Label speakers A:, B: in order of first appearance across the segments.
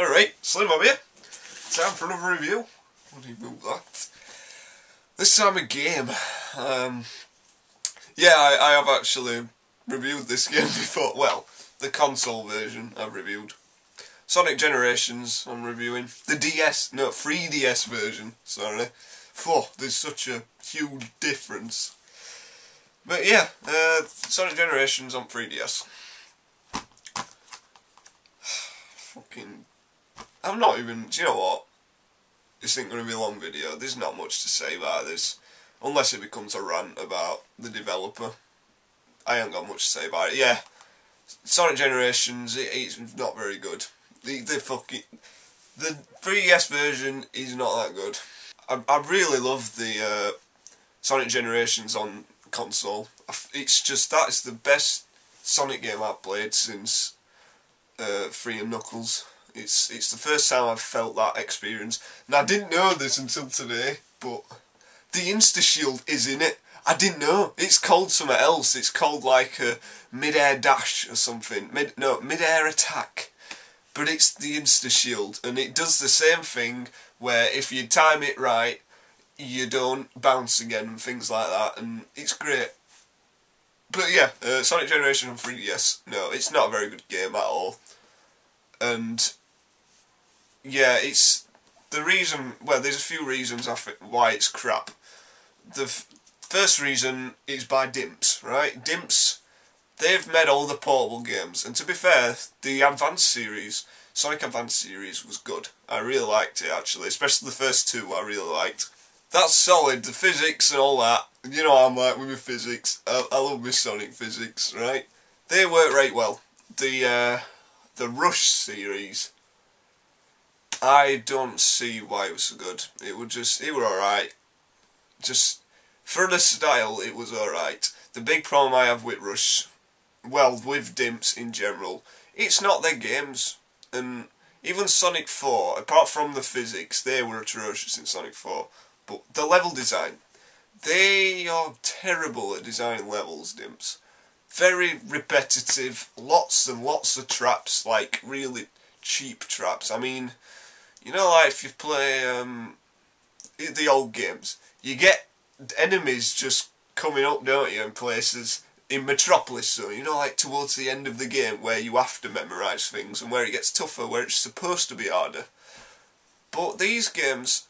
A: Alright, SlimmBob here. Time for another review. What do you move that? This time a game. Yeah, I have actually reviewed this game before. Well, the console version I've reviewed. Sonic Generations I'm reviewing. The 3DS version, sorry. Oh, there's such a huge difference. But yeah, Sonic Generations on 3DS. Fucking... I'm not even... Do you know what? This ain't going to be a long video. There's not much to say about this. Unless it becomes a rant about the developer. I ain't got much to say about it. Yeah. Sonic Generations, it's not very good. The 3DS version is not that good. I really love the Sonic Generations on console. It's just, that is the best Sonic game I've played since 3 and Knuckles. It's the first time I've felt that experience. And I didn't know this until today, but the Insta-Shield is in it. I didn't know. It's called something else. It's called like a mid-air dash or something. Mid-air attack. But it's the Insta-Shield, and it does the same thing where if you time it right, you don't bounce again and things like that, and it's great. But yeah, Sonic Generation on 3DS, no, it's not a very good game at all. And yeah, it's the reason, well, there's a few reasons I think why it's crap. The first reason is by Dimps, right? Dimps, they've made all the portable games, and to be fair, the Advanced series, Sonic Advanced series was good. I really liked it actually, especially the first two I really liked. That's solid, the physics and all that, you know how I'm like with my physics, I love my Sonic physics, right? They work right well. The Rush series, I don't see why it was so good. It were alright. Just, for the style, it was alright. The big problem I have with Rush, well, with Dimps in general, it's not their games. And even Sonic 4, apart from the physics, they were atrocious in Sonic 4. But the level design, they are terrible at designing levels, Dimps. Very repetitive, lots and lots of traps, like really cheap traps. I mean, you know, like if you play the old games, you get enemies just coming up, don't you, in places in Metropolis, so you know, like towards the end of the game where you have to memorise things and where it gets tougher, where it's supposed to be harder. But these games,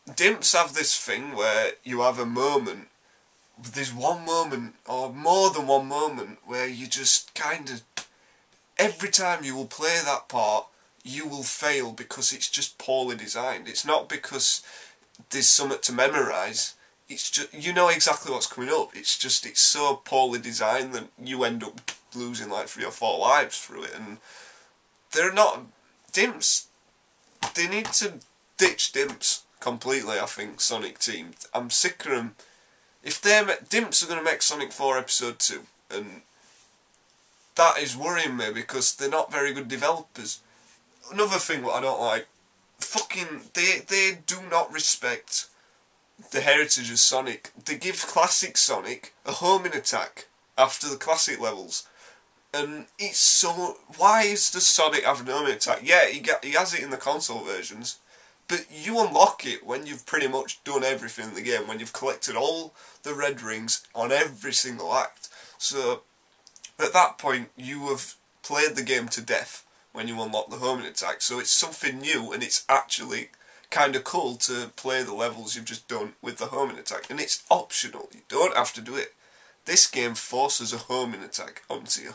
A: Dimps have this thing where you have a moment, there's one moment, or more than one moment, where you just kind of, every time you will play that part, you will fail because it's just poorly designed. It's not because there's something to memorise, it's just, you know exactly what's coming up, it's just, it's so poorly designed that you end up losing like 3 or 4 lives through it, and they're not, Dimps, they need to ditch Dimps completely, I think, Sonic team. I'm sick of them. If Dimps are going to make Sonic 4 Episode 2, and that is worrying me because they're not very good developers. Another thing what I don't like, fucking, they do not respect the heritage of Sonic. They give classic Sonic a homing attack after the classic levels, and it's so, why does Sonic have an homing attack? Yeah, he has it in the console versions, but you unlock it when you've pretty much done everything in the game, when you've collected all the red rings on every single act. So at that point you have played the game to death when you unlock the homing attack, so it's something new and it's actually kind of cool to play the levels you've just done with the homing attack, and it's optional, you don't have to do it. This game forces a homing attack onto you,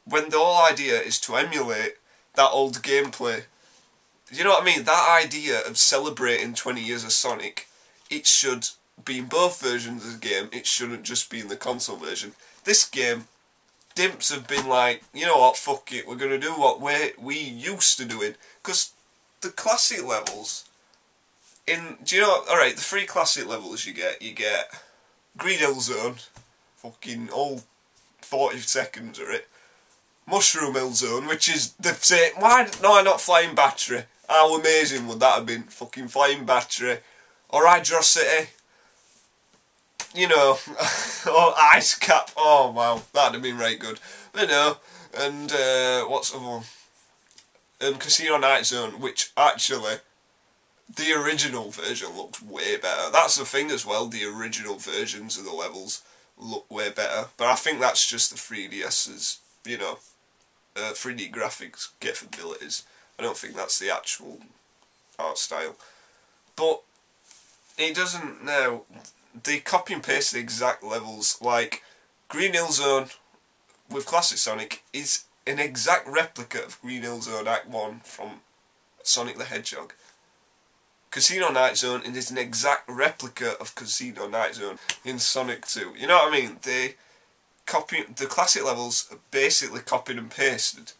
A: when the whole idea is to emulate that old gameplay. You know what I mean? That idea of celebrating 20 years of Sonic, it should be in both versions of the game, it shouldn't just be in the console version. This game, Dimps have been like, you know what, fuck it, we're going to do what we used to doing, because the classic levels, do you know, alright, the 3 classic levels you get Green Hill Zone, fucking all 40 seconds of it, Mushroom Hill Zone, which is the same, why not Flying Battery? How amazing would that have been, fucking Flying Battery, or Hydrocity, you know, or Ice Cap, oh wow, that'd have been right good, but no, and what's the other one? Casino Night Zone, which actually, the original version looks way better. That's the thing as well, the original versions of the levels look way better. But I think that's just the 3DS's, 3D graphics capabilities. I don't think that's the actual art style. But it doesn't now. They copy and paste the exact levels. Like Green Hill Zone with Classic Sonic is an exact replica of Green Hill Zone Act 1 from Sonic the Hedgehog. Casino Night Zone is an exact replica of Casino Night Zone in Sonic 2. You know what I mean? They copy the classic levels are basically copied and pasted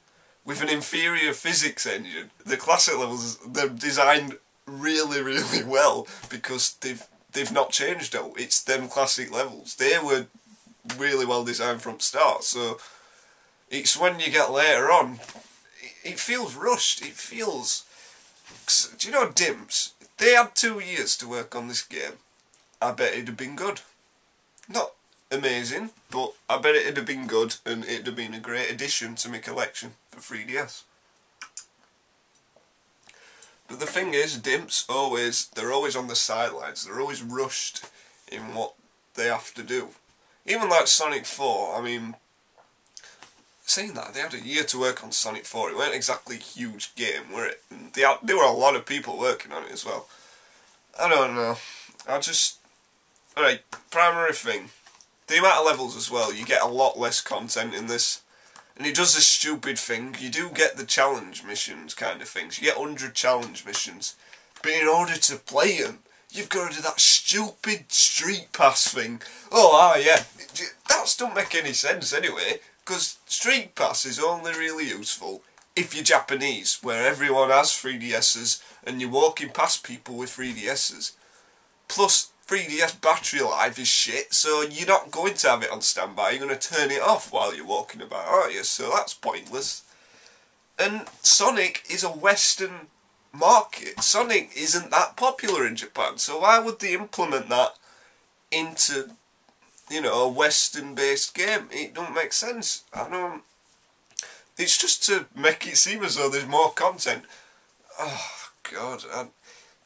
A: with an inferior physics engine. The classic levels, they're designed really, really well because they've not changed though. It's them classic levels. They were really well designed from start. So it's when you get later on, it feels rushed. It feels. Do you know Dimps? They had 2 years to work on this game. I bet it'd have been good. Not amazing, but I bet it'd have been good, and it'd have been a great addition to my collection for 3DS. But the thing is, Dimps they're always on the sidelines. They're always rushed in what they have to do. Even like Sonic 4, I mean, saying that, they had a year to work on Sonic 4. It weren't exactly a huge game, were it? And there were a lot of people working on it as well. I don't know. Alright, primary thing. The amount of levels as well, you get a lot less content in this. And it does a stupid thing. You do get the challenge missions kind of things. You get 100 challenge missions. But in order to play them, you've got to do that stupid street pass thing. Yeah. That don't make any sense anyway. Because Street Pass is only really useful if you're Japanese, where everyone has 3DSs and you're walking past people with 3DSs. Plus, 3DS battery life is shit, so you're not going to have it on standby. You're going to turn it off while you're walking about, aren't you? So that's pointless. And Sonic is a Western market. Sonic isn't that popular in Japan, so why would they implement that into a Western-based game? It don't make sense. It's just to make it seem as though there's more content. Oh, God.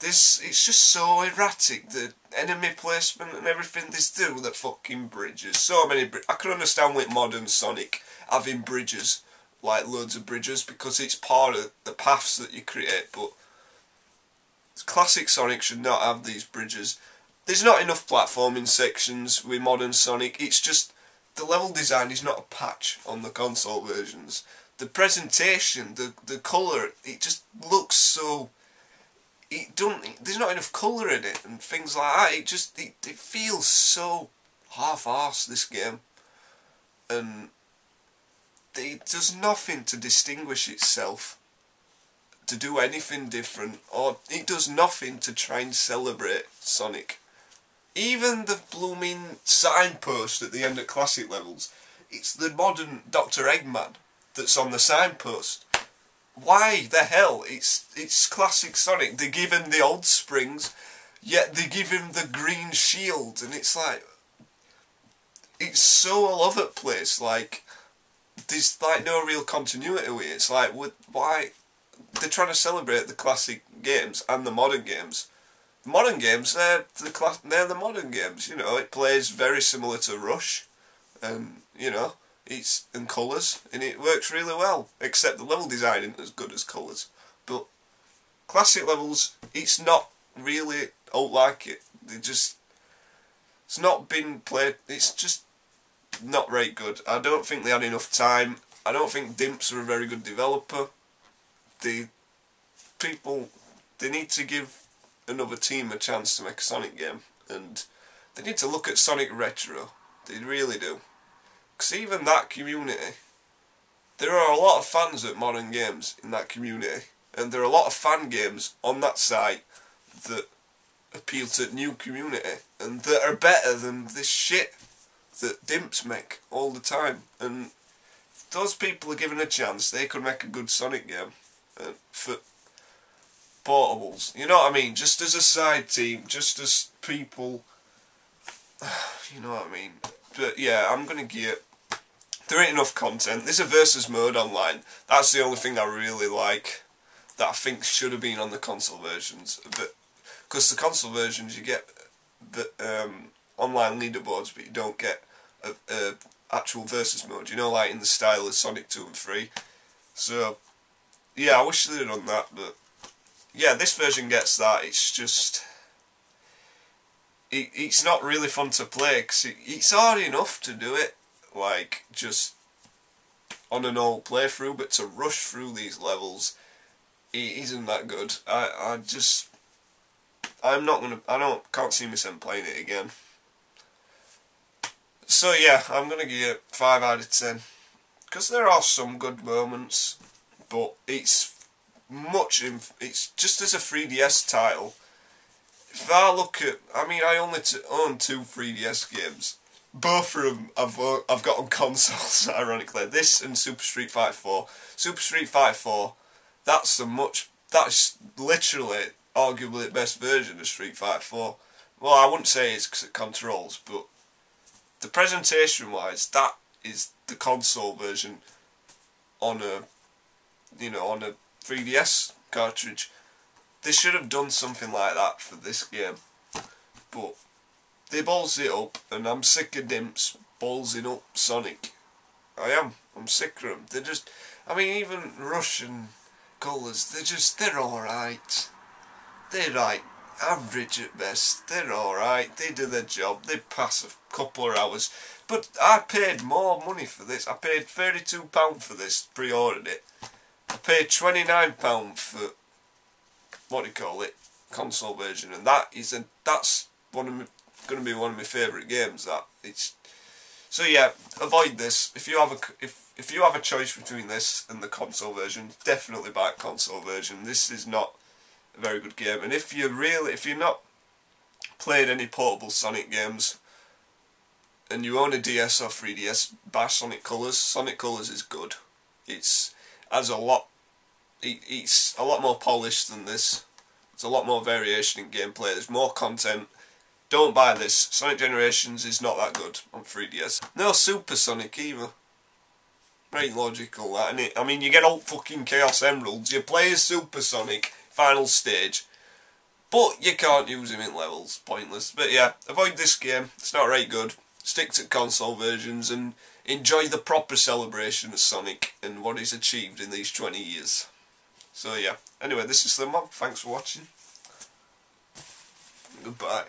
A: It's just so erratic. The enemy placement and everything they do, the fucking bridges. So many bridges. I can understand with modern Sonic having bridges, like loads of bridges, because it's part of the paths that you create, but classic Sonic should not have these bridges. There's not enough platforming sections with modern Sonic. It's just the level design is not a patch on the console versions. The presentation, the colour, it just looks so. There's not enough colour in it and things like that. It feels so half-arsed, this game, and it does nothing to distinguish itself, to do anything different, or it does nothing to try and celebrate Sonic. Even the blooming signpost at the end of classic levels, it's the modern Dr. Eggman that's on the signpost. Why the hell? It's classic Sonic. They give him the old springs, yet they give him the green shield, and it's like, it's so all over the place. Like, there's like no real continuity with it. It's like, why? They're trying to celebrate the classic games and the modern games. The modern games, they're the modern games. It plays very similar to Rush, and it's in colours, and it works really well. Except the level design isn't as good as colours. But classic levels, it's not really like it. It's not been played. It's just not very good. I don't think they had enough time. I don't think Dimps are a very good developer. They need to give another team a chance to make a Sonic game, and they need to look at Sonic Retro. They really do. Because even that community, there are a lot of fans at modern games in that community, and there are a lot of fan games on that site that appeal to new community and that are better than this shit that Dimps make all the time. And if those people are given a chance, they could make a good Sonic game for portables. You know what I mean? Just as a side team, just as people. You know what I mean? But yeah, I'm gonna give. There ain't enough content. There's a versus mode online. That's the only thing I really like. that I think should have been on the console versions. But because the console versions you get the online leaderboards, but you don't get a actual versus mode. You know, like in the style of Sonic 2 and 3. So yeah, I wish they'd have done that. But yeah, this version gets that. It's just it's not really fun to play because it's hard enough to do it, like just on an old playthrough, but to rush through these levels, it isn't that good. I can't see myself playing it again. So yeah, I'm gonna give it 5 out of 10 because there are some good moments, but it's just as a 3DS title. If I look at, I mean, I only own 2 3DS games. Both of them I've got on consoles, ironically. This and Super Street Fighter 4. Super Street Fighter 4, that's literally, arguably the best version of Street Fighter 4. Well, I wouldn't say it's because it controls, but the presentation-wise, that is the console version on a 3DS cartridge. They should have done something like that for this game, but they balls it up, and I'm sick of dimps ballsing up Sonic. I am. I'm sick of them. They're just, I mean, even Rush and Colours, they're alright. They're like average at best. They're alright. They do their job. They pass a couple of hours. But I paid more money for this. I paid £32 for this, pre-ordered it. I paid £29 for, console version, and that's going to be one of my favourite games. So yeah, avoid this. If you have a choice between this and the console version, definitely buy a console version. This is not a very good game, and if you're not played any portable Sonic games and you own a DS or 3DS, buy Sonic Colours. Sonic Colours is good. It's a lot more polished than this. There's a lot more variation in gameplay. There's more content. Don't buy this. Sonic Generations is not that good on 3DS. No Super Sonic either. Very logical, that, innit? I mean, you get old fucking Chaos Emeralds, you play as Super Sonic, final stage, but you can't use him in levels. Pointless. But yeah, avoid this game. It's not very good. Stick to console versions and enjoy the proper celebration of Sonic and what he's achieved in these 20 years. So yeah, anyway, this is SlimmBob. Thanks for watching. Goodbye.